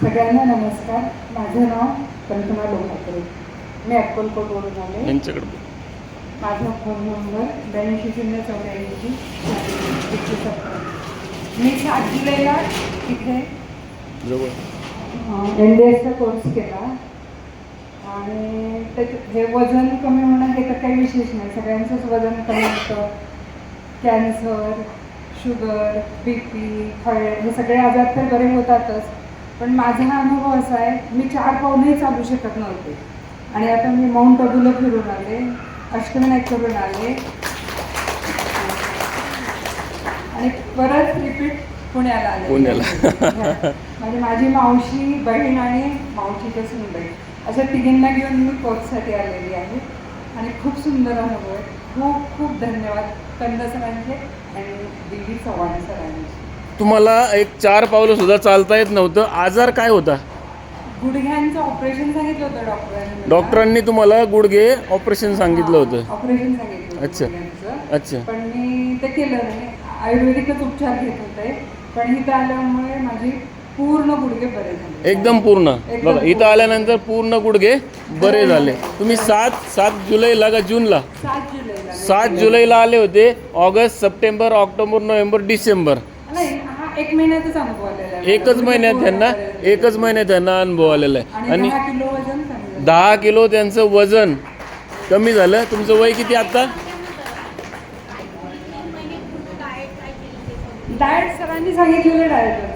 सगळ्यांना नमस्कार. माझं नाव कल्पना लोहात्रे. मी अक्कलकोटवरून आले. यांच्याकडे माझा फोन नंबर 8284 मी 7 जुलैला इथे जवळ NDSचा कोर्स केला आणि हे वजन कमी होणं हे तर काही विशेष नाही. सगळ्यांचंच वजन कमी होतं. कॅन्सर, शुगर, BP, थायरॉइड हे सगळे आजार तर बरे होतातच. पण माझा हा अनुभव असा आहे, मी 4 पावलेही चालू शकत नव्हते आणि आता मी माउंट अबूला फिरून आले, अष्टविनायक करून आले आणि परत रिपीट पुण्याला आले. म्हणजे माझी मावशी, बहीण आणि मावशीच्या सुनबाई अशा तिघींना घेऊन मी कोर्ससाठी आलेली आहे आणि खूप सुंदर अनुभव आहे. खूप खूप धन्यवाद कंद सरांचे आणि दिली चव्हाण सरांचे. तुम्हाला एक 4 पावलं सुद्धा चालता येत नव्हतं. आजार काय होता? गुडघ्यांचं ऑपरेशन सांगितलं होतं डॉक्टरांनी. डॉक्टरांनी तुम्हाला गुडघे ऑपरेशन सांगितलं होतं? ऑपरेशन सांगितलं होतं. अच्छा अच्छा. पण मी ते केलं नाही. आयुर्वेदिकच उपचार घेत होते. पण इथं आल्यामुळे माझी पूर्ण गुडघे बरे झाले. एकदम पूर्ण. बघा इथं आल्यानंतर पूर्ण गुडघे बरे झाले. तुम्ही 7 जुलैला का जूनला? 7 जुलैला आले होते. August, September, October, November, December नाही, हा 1 महिन्यातच अनुभव आलेला आहे. एकच महिन्यात त्यांना अनुभव आलेला आहे. आणि 10 किलो वजन कमी झालं. 10 किलो त्यांचं वजन कमी झालं. तुमचं वय किती आता? डाएट सरांनी सांगितलेलं डाएट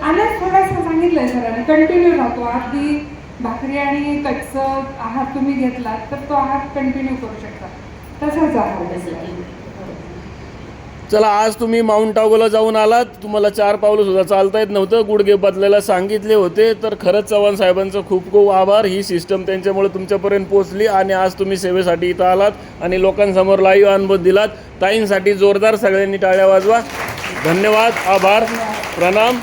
आल्यास थोडासा सांगितलंय सरांनी. कंटिन्यू राहतो. अगदी भाकरी आणि कच्चं आहार तुम्ही घेतला तर तो आहार कंटिन्यू करू शकता. तसाच आहार घेतला. चला, आज तुम्ही माउंट आबूला जाऊन आलात. तुम्हाला 4 पावलं सुद्धा चालता येत नव्हतं. गुडघे बदलायला सांगितले होते. तर खरंच चव्हाण साहेबांचं खूप खूप आभार. ही सिस्टम त्यांच्यामुळे तुमच्यापर्यंत पोहोचली आणि आज तुम्ही सेवेसाठी इथं आलात आणि लोकांसमोर लाईव्ह अनुभव दिलात. ताईंसाठी जोरदार सगळ्यांनी टाळ्या वाजवा. धन्यवाद, आभार, प्रणाम.